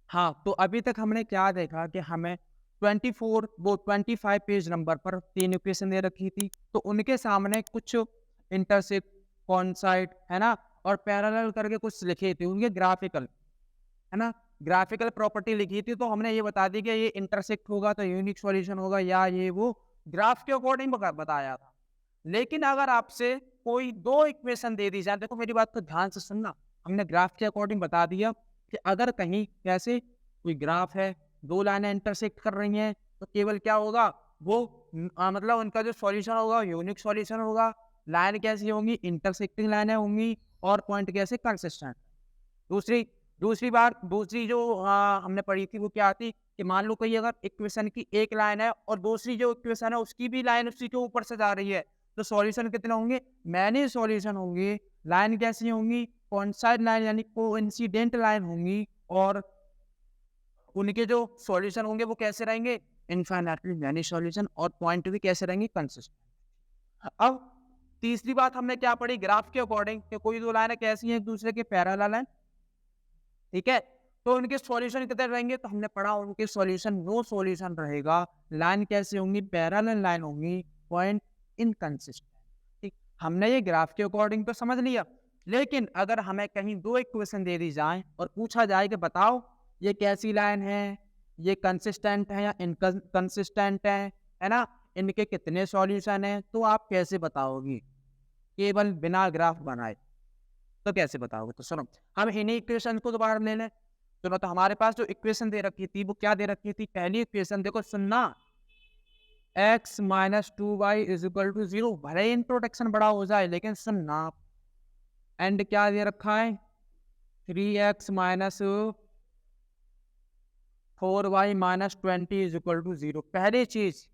हाँ, तो अभी तक हमने क्या देखा कि हमें 25 पेज नंबर पर 3 इक्वेशन दे रखी थी, तो उनके सामने कुछ इंटरसेक्ट, कोइंसाइड, है ना? और पैरेलल करके कुछ लिखे थे, उनके ग्राफिकल, है ना? ग्राफिकल प्रॉपर्टी लिखी थी, तो हमने ये बता दी कि ये इंटरसेक्ट होगा तो यूनिक सॉल्यूशन होगा या ये वो ग्राफ के अकॉर्डिंग बताया था। लेकिन अगर आपसे कोई 2 इक्वेशन दे दी जाए, देखो मेरी बात को ध्यान से सुनना, हमने ग्राफ के अकॉर्डिंग बता दिया कि अगर कहीं कैसे कोई ग्राफ है, 2 लाइनें इंटरसेक्ट कर रही हैं, तो केवल क्या होगा वो मतलब उनका जो सॉल्यूशन होगा यूनिक सॉल्यूशन होगा। लाइन कैसी होंगी? इंटरसेक्टिंग लाइनें होंगी और पॉइंट कैसे? कंसिस्टेंट। दूसरी दूसरी जो हमने पढ़ी थी वो क्या थी कि मान लो कोई अगर इक्वेशन की एक लाइन है और दूसरी जो इक्वेशन है उसकी भी लाइन उसी के ऊपर से जा रही है, तो सॉल्यूशन कितने होंगे? मैनी सॉल्यूशन होंगे। लाइन कैसी होंगी? कोइंसाइड लाइन यानी कोइंसिडेंट लाइन होंगी और उनके जो सॉल्यूशन होंगे वो कैसे रहेंगे? इनफाइनाइटली मैनी सॉल्यूशन और पॉइंट भी कैसे रहेंगे? कंसिस्टेंट। अब तीसरी बात हमने क्या पढ़ी ग्राफ के अकॉर्डिंग कि कोई दो लाइनें कैसी हैं एक दूसरे के पैरेलल हैं, ठीक है? तो उनके सॉल्यूशन कितने रहेंगे? तो हमने पढ़ा उनके सॉल्यूशन नो सॉल्यूशन रहेगा। लाइन कैसी होंगी? पैरेलल लाइन होंगी, पॉइंट इनकंसिस्टेंट। ठीक, हमने ये ग्राफ के अकॉर्डिंग तो समझ लिया, लेकिन अगर हमें कहीं 2 इक्वेशन दे दी जाए और पूछा जाए कि बताओ ये कैसी लाइन है, ये कंसिस्टेंट है या इनकंसिस्टेंट है ना? इनके कितने सॉल्यूशन हैं, तो आप कैसे बताओगी? केवल बिना ग्राफ बनाए। तो कैसे बताओगे? तो सुनो, हम इन्हीं इक्वेशन को दोबारा ले लें। सुनो, तो हमारे पास जो इक्वेशन दे रखी थी वो क्या दे रखी थी? पहली इक्वेशन देखो सुनना, x minus two Y is equal to zero. भले ही इंट्रोडक्शन बड़ा हो जाए लेकिन सुनना, एंड क्या दे रखा है? 3x minus 4y minus 20 is equal to zero. पहली चीज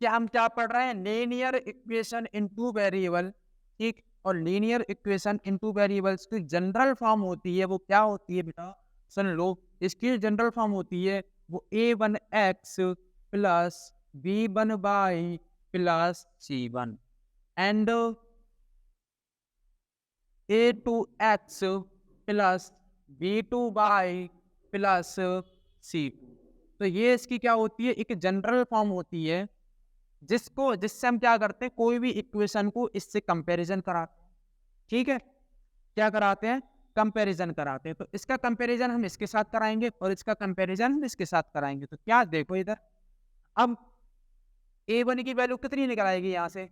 क्या हम क्या पढ़ रहे हैं? लीनियर इक्वेशन इनटू वेरिएबल, ठीक? और लीनियर इक्वेशन इनटू वेरिएबल्स की जनरल फॉर्म होती है वो क्या होती है बेटा? सुन लो, इसकी जनरल फॉर्म होती है वो a1x plus b1y plus c1 and a2x plus b2y plus c2। तो ये इसकी क्या होती है? एक जनरल फॉर्म होती है जिससे हम क्या करते हैं? कोई भी इक्वेशन को इससे कंपैरिजन कराते हैं, ठीक है? क्या कराते हैं? कंपैरिजन कराते हैं। तो इसका कंपैरिजन हम इसके साथ कराएंगे और इसका कंपैरिजन हम इसके साथ कराएंगे। तो क्या देखो इधर, अब a1 की वैल्यू कितनी निकल आएगी यहाँ से?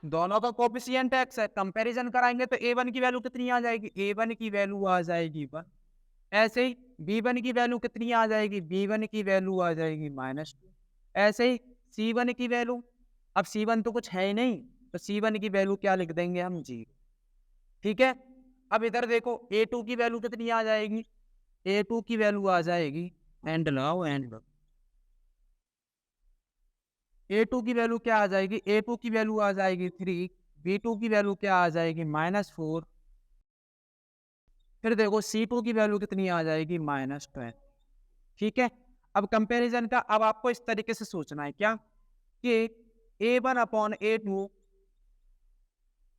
दोनों का कोफिशिएंट x है, कंपैरिजन कराएंगे तो a1 की वैल्यू कितनी आ जाएगी? a1 की वैल्यू आ जाएगी 1। ऐसे ही b1 की वैल्यू कितनी आ जाएगी? b1 की वैल्यू आ जाएगी -2। ऐसे ही c1 की वैल्यू, अब c1 तो कुछ है ही नहीं, तो c1 की वैल्यू क्या लिख देंगे हम? 0, ठीक है? अब इधर देखो a2 की वैल्यू कितनी आ जाएगी? a2 की वैल्यू आ जाएगी, एंड लाओ एंड लो, a2 की वैल्यू क्या आ जाएगी? a2 की वैल्यू आ जाएगी 3, b2 की वैल्यू क्या आ जाएगी? -4। फिर देखो c2 की वैल्यू कितनी आ जाएगी? -12, ठीक है? अब कंपैरिजन का अब आपको इस तरीके से सोचना है क्या कि a1 upon a2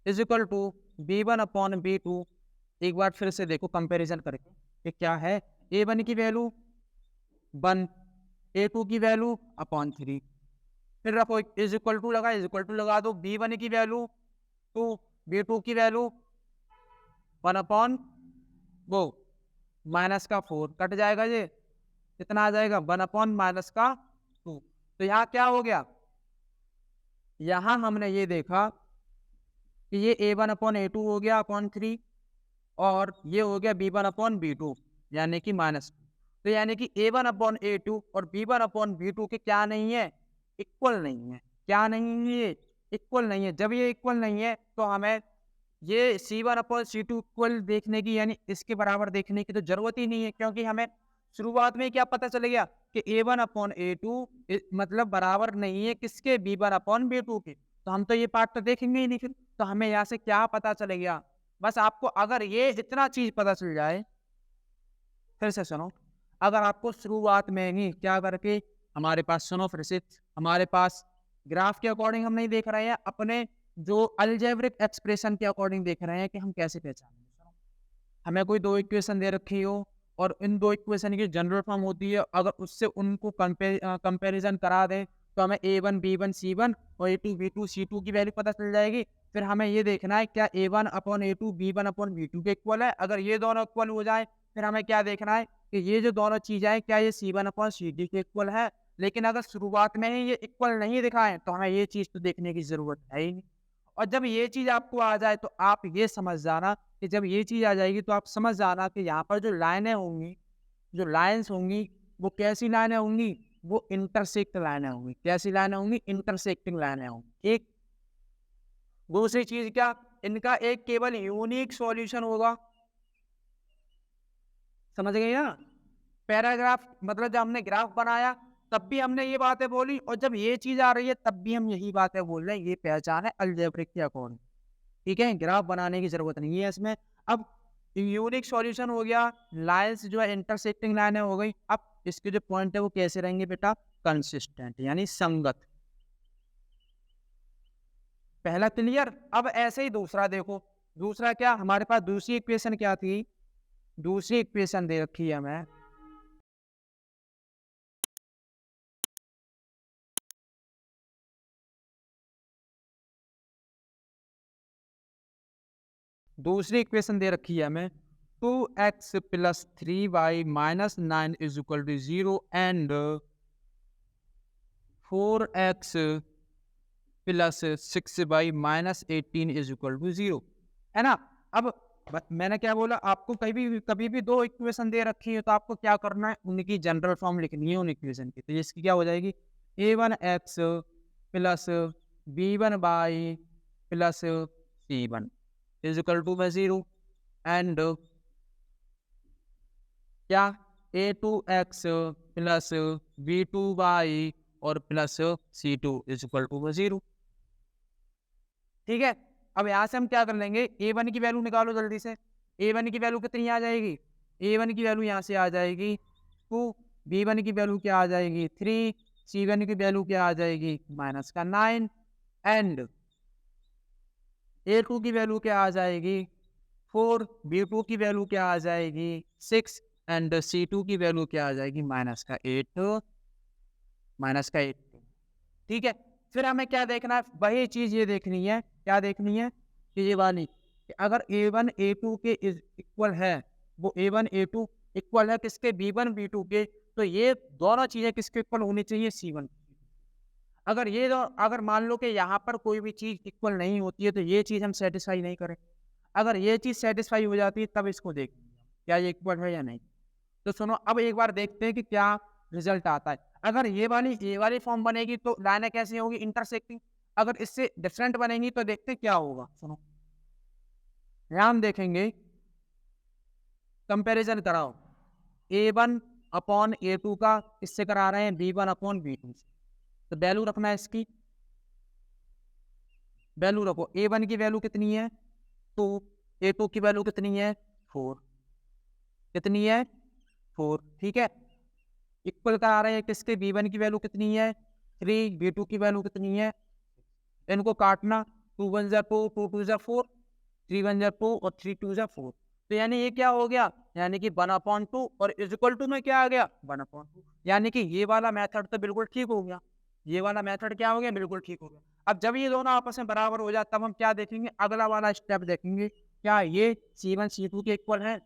is equal to b1 upon b2। एक बार फिर से देखो कंपैरिजन करके कि क्या है? a1 की वैल्यू 1, a2 की वैल्यू अपॉन 3। फिर रखो इज इक्वल टू लगा दो, b1 की वैल्यू 2, b2 की वैल्यू 1 अपॉन वो माइनस का 4 कट जाएगा, ये कितना आ जाएगा? 1 अपॉन माइनस का 2। तो यहाँ क्या हो गया? यहाँ हमने ये देखा कि ये a1 अपॉन a2 हो गया अपॉन 3 और ये हो गया b1 अपॉन b2 यानी कि -2। तो यानी कि a1 अपॉन a2 और b1 अपॉन b2 के क्या नहीं है? इक्वल नहीं है। क्या नहीं है? इक्वल नहीं है। जब ये इक्वल नहीं है तो हमें ये c1 अपॉन c2 इक्वल देखने की यानी इसके बराबर देखने की तो जरूरत ही नहीं है, क्योंकि हमें शुरुआत में क्या पता चल गया कि a1 अपॉन a2 मतलब बराबर नहीं है किसके? b1 अपॉन b2 के। तो हम तो ये पार्ट तो देखेंगे ही नहीं फिर। तो हमें यहाँ से क्या पता चलेगा? बस आपको अगर ये इतना चीज पता चल जाए, फिर से सुनो, अगर आपको शुरुआत में ही क्या करके हमारे पास, सुनो फिर से, हमारे पास ग्राफ के अकॉर्डिंग हम नहीं देख रहे हैं, अपने जो अलजेब्रिक एक्सप्रेशन के अकॉर्डिंग देख रहे हैं कि हम कैसे पहचानेंगे। सुनो, हमें कोई 2 इक्वेशन दे रखी हो और इन दो इक्वेशन की जनरल फॉर्म होती है, अगर उससे उनको कंपैरिजन करा दें तो हमें A1 B1 C1 और A2 B2 C2 की वैल्यू पता चल जाएगी। फिर हमें ये देखना है क्या A1 upon A2 B1 upon B2 के इक्वल है। अगर ये दोनों इक्वल हो जाए फिर हमें क्या देखना है कि ये जो दोनों चीज़ें हैं क्या ये C1 अपॉन CD के इक्वल है। लेकिन अगर शुरुआत में ही ये इक्वल नहीं दिखाएं तो हमें ये चीज़ तो देखने की ज़रूरत है ही नहीं। और जब ये चीज़ आपको आ जाए तो आप ये समझ जाना कि जब ये चीज़ आ जाएगी तो आप समझ जाना कि यहाँ पर जो लाइनें होंगी, जो लाइन्स होंगी, वो कैसी लाइनें होंगी? वो इंटरसेक्ट लाइनें होंगी। कैसी लाइनें होंगी? इंटरसेक्टिंग लाइनें होंगी। एक दूसरी चीज़ क्या? इनका एक केवल यूनिक सॉल्यूशन होगा। समझ गए ना? पैराग्राफ मतलब जब हमने ग्राफ बनाया तब भी हमने ये बातें बोली और जब ये चीज़ आ रही है तब भी हम यही बातें बोल रहे हैं। ये पहचान है अलजेब्रिक के अकॉर्डिंग। ठीक है? ग्राफ बनाने की ज़रूरत नहीं है इसमें। अब यूनिक सॉल्यूशन हो गया, लाइन्स जो है इंटरसेक्टिंग लाइनें हो गई। अब इसके जो पॉइंट है वो कैसे रहेंगे बेटा? कंसिस्टेंट यानी संगत। पहला क्लियर। अब ऐसे ही दूसरा देखो। दूसरा क्या? हमारे पास दूसरी इक्वेशन क्या थी? दूसरी इक्वेशन दे रखी है हमें। दूसरी इक्वेशन दे रखी है हमें 2x plus 3y minus 9 is equal to 0 and 4x plus 6y minus 18 is equal to 0 है ना। अब मैंने क्या बोला आपको, कभी भी दो इक्वेशन दे रखी है तो आपको क्या करना है? उनकी जनरल फॉर्म लिखनी है उन इक्वेशन की। तो इसकी क्या हो जाएगी? a1x plus b1y plus c1 is equal to 0 and क्या? a2x प्लस b2y और plus c2 is equal to 0। ठीक है। अब यहाँ से हम क्या कर लेंगे? a1 की वैल्यू निकालो जल्दी से। a1 की वैल्यू कितनी आ जाएगी? a1 की वैल्यू यहाँ से आ जाएगी 2, b1 की वैल्यू क्या आ जाएगी 3, c1 की वैल्यू क्या आ जाएगी माइनस का 9 एंड a2 की वैल्यू क्या आ जाएगी 4, b2 की वैल्यू क्या आ जाएगी 6 एंड c2 की वैल्यू क्या आ जाएगी माइनस का 8, माइनस का 8। ठीक है। फिर हमें क्या देखना है? वही चीज ये देखनी है। क्या देखनी है? कि ये वाली कि अगर a1 a2 के इक्वल है, वो a1 a2 इक्वल है किसके? b1 b2 के, तो ये दोनों चीजें किसके इक्वल होनी चाहिए? c1। अगर ये दो, अगर मान लो कि यहाँ पर कोई भी चीज इक्वल नहीं होती है तो ये चीज हम सेटिस्फाई नहीं करें। अगर ये चीज सेटिस्फाई हो जाती है तब इसको देखेंगे क्या ये इक्वल है या नहीं। तो सुनो अब एक बार देखते हैं कि क्या रिजल्ट आता है। अगर ये वाली फॉर्म बनेगी तो लाइनें कैसी होगी? इंटरसेक्टिंग। अगर इससे डिफरेंट बनेगी तो देखते क्या होगा। सुनो यहां हम देखेंगे, कंपैरिजन कराओ a1 अपॉन a2 का, इससे करा रहे हैं b1 अपॉन b2 से। तो वैल्यू रखना है इसकी, वैल्यू रखो। a1 की वैल्यू कितनी है 2, a2 की वैल्यू कितनी है 4, कितनी है 4। ठीक है। इक्वल करा रहे हैं किसके? b1 की वैल्यू कितनी है 3, b2 की वैल्यू कितनी है। इनको काटना 2 1 जा 2, 2 2 जा 4, 3 1 जा 2 और 3 2 जा 4। तो यानी ये क्या हो गया? यानी कि 1/2 और इज इक्वल टू में क्या आ गया 1/2। यानी कि ये वाला मेथड तो बिल्कुल ठीक हो गया। ये वाला मेथड क्या हो गया? बिल्कुल ठीक हो गया। अब जब ये दोनों आपस में बराबर हो जाए तब हम क्या देखेंगे? अगला वाला स्टेप देखेंगे, क्या ये C1 C2 के इक्वल है।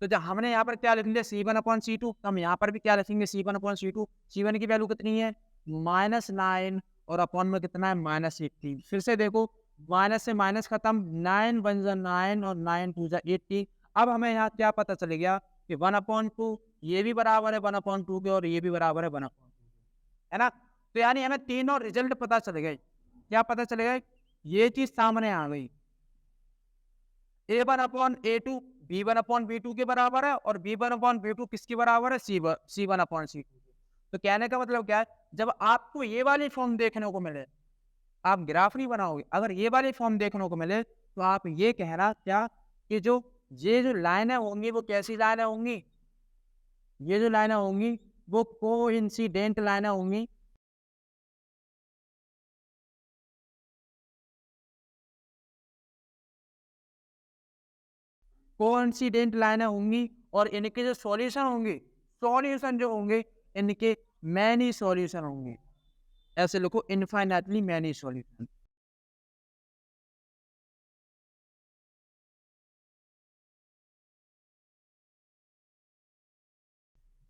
तो जब हमने यहाँ पर क्या लिख लिया C1 अपॉन C2, तो हम यहाँ पर भी क्या लिखेंगे C1 अपॉन C2। C1 की वैल्यू कितनी है -9 और अपॉन में कितना है -18। फिर से देखो माइनस से माइनस खत्म, 9 1 जा 9 और 9 2 जा 18। अब हमें यहाँ क्या पता चल गया कि 1/2 ये भी बराबर है 1/2 के और ये भी बराबर है 1/2, है ना। तो यानी हमें तीनों रिजल्ट पता चल गए। क्या पता चल गए? ये चीज सामने आ गई। a1 upon a2 b1 upon b2 के बराबर है और b1 अपॉन b2 किसके बराबर है? c1 upon c2। तो कहने का मतलब क्या है? जब आपको ये वाली फॉर्म देखने को मिले, आप ग्राफ नहीं बनाओगे, अगर ये वाली फॉर्म देखने को मिले तो आप ये कहना क्या कि ये जो लाइनें होंगी वो कैसी लाइनें होंगी? ये जो लाइनें होंगी वो कोइंसिडेंट लाइनें होंगी। कोइंसिडेंट लाइनें होंगी और इनके जो सॉल्यूशन जो होंगे इनके मैनी सॉल्यूशन होंगे। ऐसे लिखो, इनफाइनाइटली मैनी सॉल्यूशन।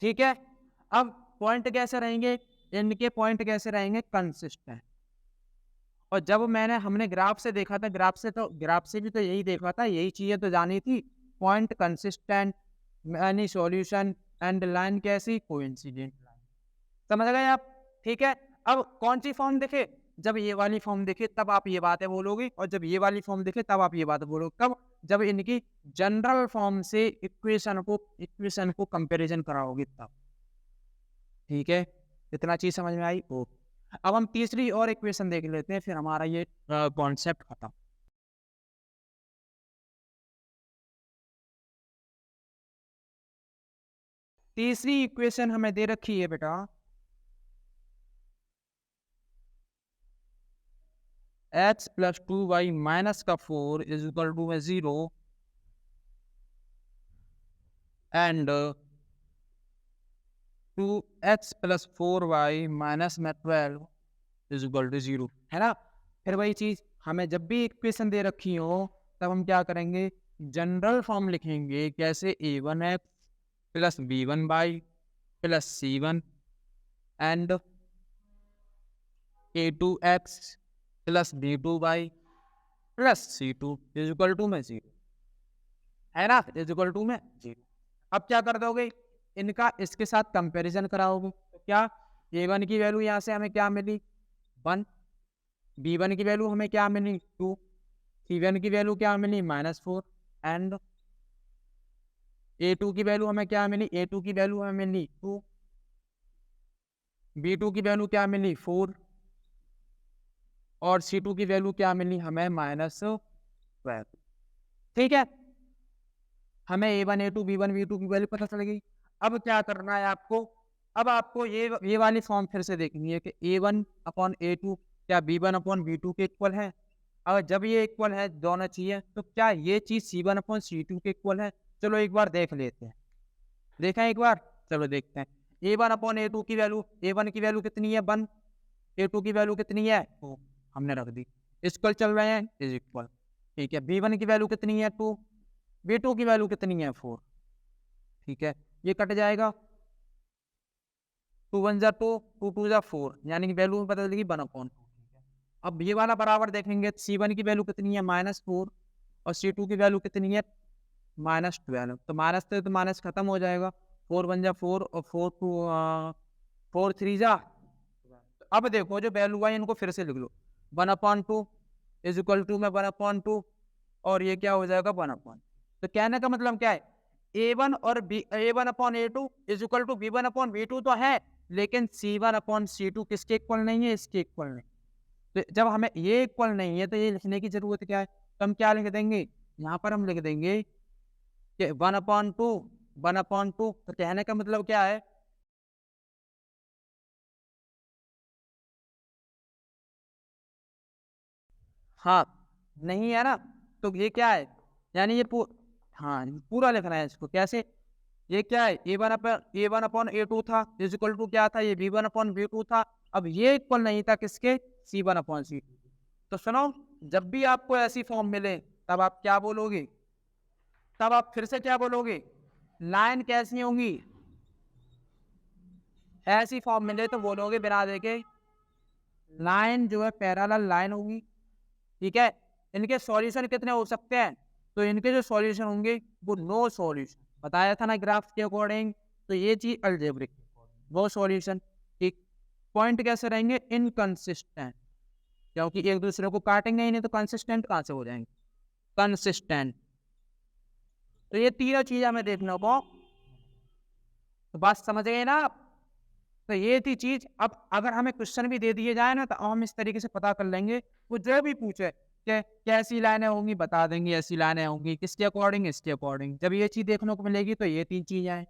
ठीक है, अब पॉइंट कैसे रहेंगे, इनके पॉइंट कैसे रहेंगे, कंसिस्टेंट। और जब हमने ग्राफ से देखा था, ग्राफ से भी तो यही देखा था, यही चीजें तो जानी थी। Point consistent, many solution and line कैसी, कोइंसिडेंट लाइन। समझ गए आप? ठीक है, अब कौन सी फॉर्म दिखे, जब ये वाली फॉर्म दिखे तब आप ये बातें बोलोगे, और जब ये वाली फॉर्म दिखे तब आप ये बात बोलोगे। कब? जब इनकी जनरल फॉर्म से इक्वेशन को कंपैरिजन कराओगे तब। ठीक है, इतना चीज समझ में आई? ओके, अब हम तीसरी और इक्वेशन देख लेते हैं, फिर हमारा ये कॉन्सेप्ट खत्म। तीसरी इक्वेशन हमें दे रखी है बेटा, x प्लस 2y माइनस का 4 is equal to 0 and 2x plus 4y minus में 12 इज इक्वल टू 0, है ना। फिर वही चीज, हमें जब भी इक्वेशन दे रखी हो तब हम क्या करेंगे, जनरल फॉर्म लिखेंगे। कैसे? a1x plus b1y plus c1 and a2x plus b2y plus c2 is equal to में 0, है ना, इज इक्वल टू में 0। अब क्या कर दोगे, इनका इसके साथ कंपैरिजन कराओगे। तो क्या, a1 की वैल्यू यहाँ से हमें क्या मिली, 1, b1 की वैल्यू हमें क्या मिली, 2, c1 की वैल्यू क्या मिली, -4 एंड a2 की वैल्यू हमें क्या मिली, a2 की वैल्यू हमें मिली 2, b2 की वैल्यू क्या मिली 4 और c2 की वैल्यू क्या मिली हमें -12। ठीक है, हमें a1 a2 b1 b2 की वैल्यू पता चल गई। अब क्या करना है आपको, अब आपको ये वाली फॉर्म फिर से देखनी है कि a1 अपॉन a2 क्या b1 अपॉन b2 के इक्वल है। अगर जब ये इक्वल है दोनों चाहिए, तो क्या ये चीज c1 अपॉन c2 के इक्वल है। चलो एक बार देख लेते हैं, देखें एक बार, चलो देखते हैं। a1 अपॉन a2 की वैल्यू, a1 की वैल्यू कितनी है 1, a2 की वैल्यू कितनी है 2, हमने रख दी। इक्वल चल रहे हैं, इज इक्वल। ठीक है, b1 की वैल्यू कितनी है 2, b2 की वैल्यू कितनी है 4। ठीक है, ये कट जाएगा, 2 1 जा 2, 2 2 जा 4, यानी कि वैल्यू पता चलेगी 1/2। अब ये वाला बराबर देखेंगे, c1 की वैल्यू कितनी है -4 और c2 की वैल्यू कितनी है -12। तो माइनस से तो माइनस खत्म हो जाएगा, 4 1 जा 4 और 4 3 जा। अब देखो जो वैल्यू आई इनको फिर से लिख लो, 1/2 इज इक्वल टू में 1/2 और ये क्या हो जाएगा 1/। तो कहने का मतलब क्या है, a1 और a1 upon a2 is equal to b1 upon b2 तो है, लेकिन c1 अपॉन c2 किसके इक्वल नहीं है, इसके इक्वल नहीं। तो जब हमें ये इक्वल नहीं है तो ये लिखने की जरूरत क्या है, तो हम क्या लिख देंगे, यहाँ पर हम लिख देंगे कि 1/2। तो कहने का मतलब क्या है, हाँ नहीं है ना, तो ये क्या है, यानी ये हाँ पूरा लिखना है इसको। कैसे, ये क्या है, a1 अपॉन a2 था इज इक्वल टू क्या था, ये b1 अपॉन b2 था। अब ये इक्वल नहीं था किसके, c1 अपॉन c2। तो सुनो, जब भी आपको ऐसी फॉर्म मिले तब आप क्या बोलोगे, तब आप फिर से क्या बोलोगे, लाइन कैसी होंगी, ऐसी फॉर्म मिले तो बोलोगे बिना देखे, लाइन जो है पैरेलल लाइन होगी। ठीक है, इनके सॉल्यूशन कितने हो सकते हैं, तो इनके जो सॉल्यूशन होंगे वो नो सॉल्यूशन, बताया था ना ग्राफ के अकॉर्डिंग। तो ये चीज अलजेब्रिक, वो सॉल्यूशन। ठीक, पॉइंट कैसे रहेंगे, इनकंसिस्टेंट, क्योंकि एक दूसरे को काटेंगे ही नहीं तो कंसिस्टेंट कहाँ से हो जाएंगे, कंसिस्टेंट। तो ये तीनों चीज हमें देखने को, तो बात समझ गए ना आप। तो ये थी चीज। अब अगर हमें क्वेश्चन भी दे दिए जाए ना तो हम इस तरीके से पता कर लेंगे, वो जो भी पूछे कि कैसी लाइनें होंगी बता देंगे, ऐसी लाइनें होंगी किसके अकॉर्डिंग, इसके अकॉर्डिंग। जब ये चीज देखने को मिलेगी तो ये 3 चीज आए,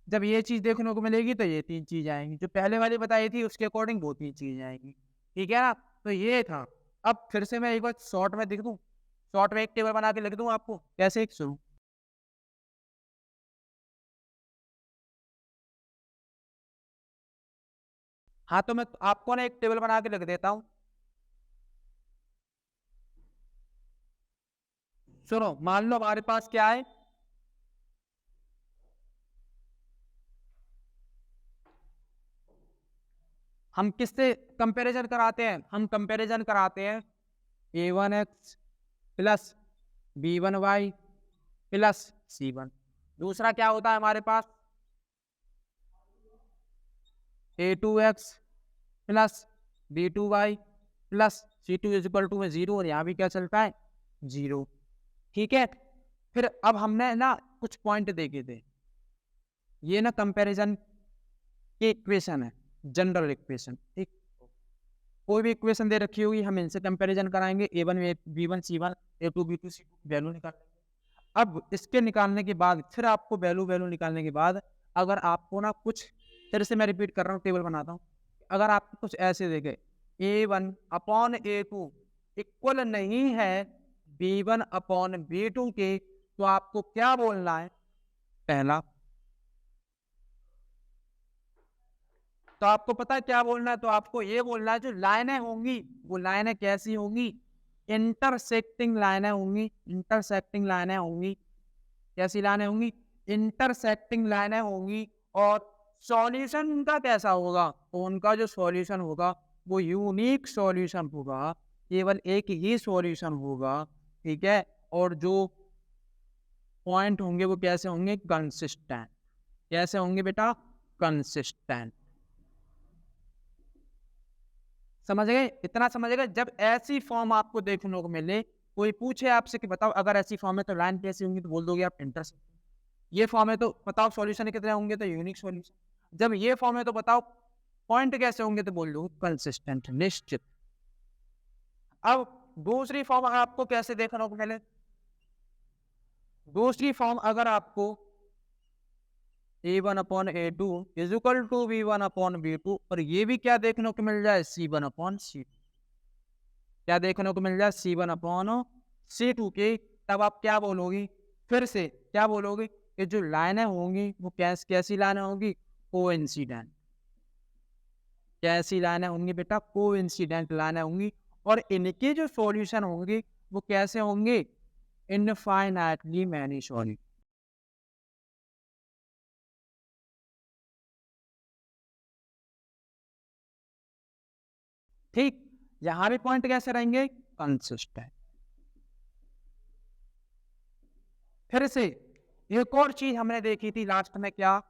जब ये चीज देखने को मिलेगी तो ये 3 चीज आएंगी, जो पहले वाली बताई थी उसके अकॉर्डिंग वो 3 चीज आएंगी। ठीक है ना, तो ये था। अब फिर से मैं एक बार शॉर्ट में दिख दूं, शॉर्ट में एक टेबल बना के लिख दूं आपको, कैसे, शुरू हाँ, तो मैं आपको ना एक टेबल बना के लिख देता हूँ। सुनो, मान लो हमारे पास क्या है, हम किससे कंपैरिजन कराते हैं? हम कंपैरिजन कराते हैं a1x plus b1y plus c1। दूसरा क्या होता है हमारे पास? a2x plus b2y plus c2 is equal to 0, और यहाँ भी क्या चलता है? 0। ठीक है, फिर अब हमने ना कुछ पॉइंट देखे थे, ये ना कंपैरिजन की इक्वेशन है, जनरल इक्वेशन। ठीक, कोई भी इक्वेशन दे रखी होगी, हम इनसे कंपैरिजन कराएंगे, a1 b1 c1, a2 b2 c2 value निकालेंगे। अब इसके निकालने के बाद फिर आपको वैल्यू निकालने के बाद, अगर आपको ना कुछ, फिर से मैं रिपीट कर रहा हूँ, टेबल बनाता हूँ, अगर आपको कुछ ऐसे देखे a1 अपॉन a2 इक्वल नहीं है b1 अपॉन b2 के, तो आपको क्या बोलना है? पहला, तो आपको पता है क्या बोलना है? तो आपको ये बोलना है जो लाइनें होंगी वो लाइनें कैसी होंगी? इंटरसेक्टिंग लाइनें होंगी। इंटरसेक्टिंग लाइनें होंगी। कैसी लाइनें होंगी? इंटरसेक्टिंग लाइनें होंगी। और सॉल्यूशन उनका कैसा होगा? तो उनका जो सॉल्यूशन होगा वो यूनिक सॉल्यूशन होगा, केवल एक ही सॉल्यूशन होगा। ठीक है, और जो पॉइंट होंगे वो कैसे होंगे? कंसिस्टेंट। कैसे होंगे बेटा? कंसिस्टेंट। समझ गए? इतना समझ गए? जब ऐसी फॉर्म आपको देखने को मिले, कोई पूछे आपसे कि बताओ अगर ऐसी फॉर्म है तो लाइन कैसी होंगी, तो बोल दोगे आप इंटरसेक्टिंग। ये फॉर्म है तो बताओ सॉल्यूशन कितने होंगे, तो यूनिक सॉल्यूशन। जब ये फॉर्म है तो बताओ पॉइंट कैसे होंगे, तो बोल दो कंसिस्टेंट, निश्चित। अब दूसरी फॉर्म आपको कैसे देखना को मिले? दूसरी फॉर्म अगर आपको a1 upon a2 is equal to b1 upon b2, और ये भी क्या देखने को मिल जाए? c1 upon c2। क्या देखने को मिल जाए? c1 अपॉन c2 के, तब आप क्या बोलोगी? फिर से क्या बोलोगे? कि जो लाइनें होंगी वो कैसी लाइनें होंगी? कोइंसिडेंट। कैसी लाइनें होंगी बेटा? कोइंसिडेंट लाइनें होंगी। और इनके जो सॉल्यूशन होंगे वो कैसे होंगे? Infinitely many solution. ठीक, यहां भी पॉइंट कैसे रहेंगे? कंसिस्टेंट। फिर से एक और चीज हमने देखी थी लास्ट में, क्या?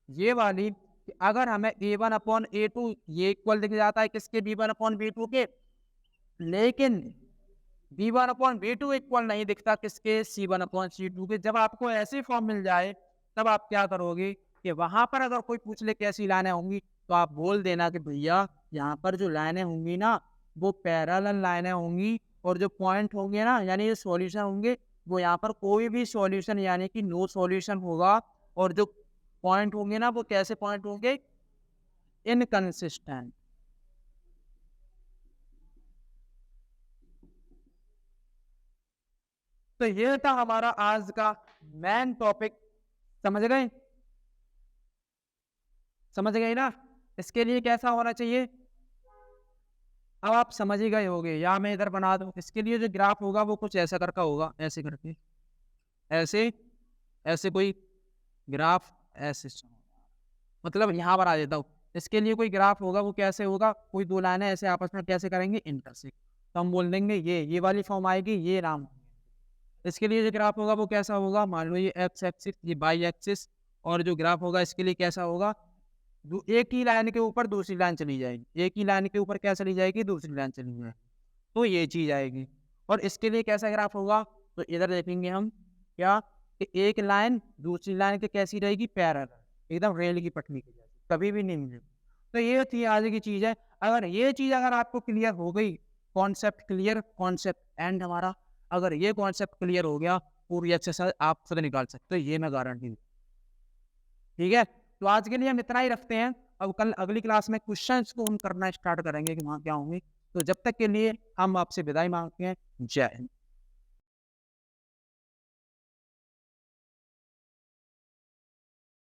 ये वाली, कि अगर हमें a1 अपॉन a2 ये इक्वल दिख जाता है किसके? b1 अपॉन b2 के। लेकिन b1 अपॉन b2 इक्वल नहीं दिखता किसके? c1 अपॉन c2 के। जब आपको ऐसी फॉर्म मिल जाए तब आप क्या करोगे? कि वहां पर अगर कोई पूछ ले कैसी लाइनें होंगी, तो आप बोल देना कि भैया यहाँ पर जो लाइनें होंगी ना वो पैरेलल लाइनें होंगी, और जो पॉइंट होंगे ना यानी ये सॉल्यूशन होंगे, वो यहाँ पर कोई भी सॉल्यूशन यानी कि नो सॉल्यूशन होगा। और जो पॉइंट होंगे ना वो कैसे पॉइंट होंगे? इनकंसिस्टेंट। तो ये था हमारा आज का मेन टॉपिक। समझ गए? समझ गए ना? इसके लिए कैसा होना चाहिए? अब आप समझ ही गए होगे, या मैं इधर बना दूं। इसके लिए जो ग्राफ होगा वो कुछ ऐसा करका होगा, ऐसे करके, ऐसे ऐसे कोई ग्राफ, ऐसे मतलब यहाँ पर आ देता हूँ। इसके लिए कोई ग्राफ होगा, वो कैसे होगा? कोई दो लाइनें ऐसे आपस में कैसे करेंगे? इंटरसेक्ट। तो हम बोल देंगे ये वाली फॉर्म आएगी, ये नाम। इसके लिए जो ग्राफ होगा वो कैसा होगा? मान लो ये एक्स एक्सिस, ये वाई एक्सिस, और जो ग्राफ होगा इसके लिए कैसा होगा? एक ही लाइन के ऊपर दूसरी लाइन चली जाएगी। एक ही लाइन के ऊपर क्या चली जाएगी? दूसरी लाइन चली जाएगी। तो ये चीज आएगी। और इसके लिए कैसा ग्राफ होगा? तो इधर देखेंगे हम क्या, कि एक लाइन दूसरी लाइन के कैसी रहेगी? पैरेलल, एकदम रेल की पटरी की जैसी, कभी भी नहीं मिलेगी। तो ये थी आज की चीज है। अगर ये चीज अगर आपको क्लियर हो गई, कॉन्सेप्ट क्लियर, कॉन्सेप्ट एंड हमारा, अगर ये कॉन्सेप्ट क्लियर हो गया, पूरी एक्सरसाइज आप खुद निकाल सकते हो, ये मैं गारंटी दूं। ठीक है, तो आज के लिए हम इतना ही रखते हैं। अब कल अगली क्लास में क्वेश्चंस को हम करना स्टार्ट करेंगे कि वहाँ क्या होंगे। तो जब तक के लिए हम आपसे विदाई मांगते हैं। जय हिंद।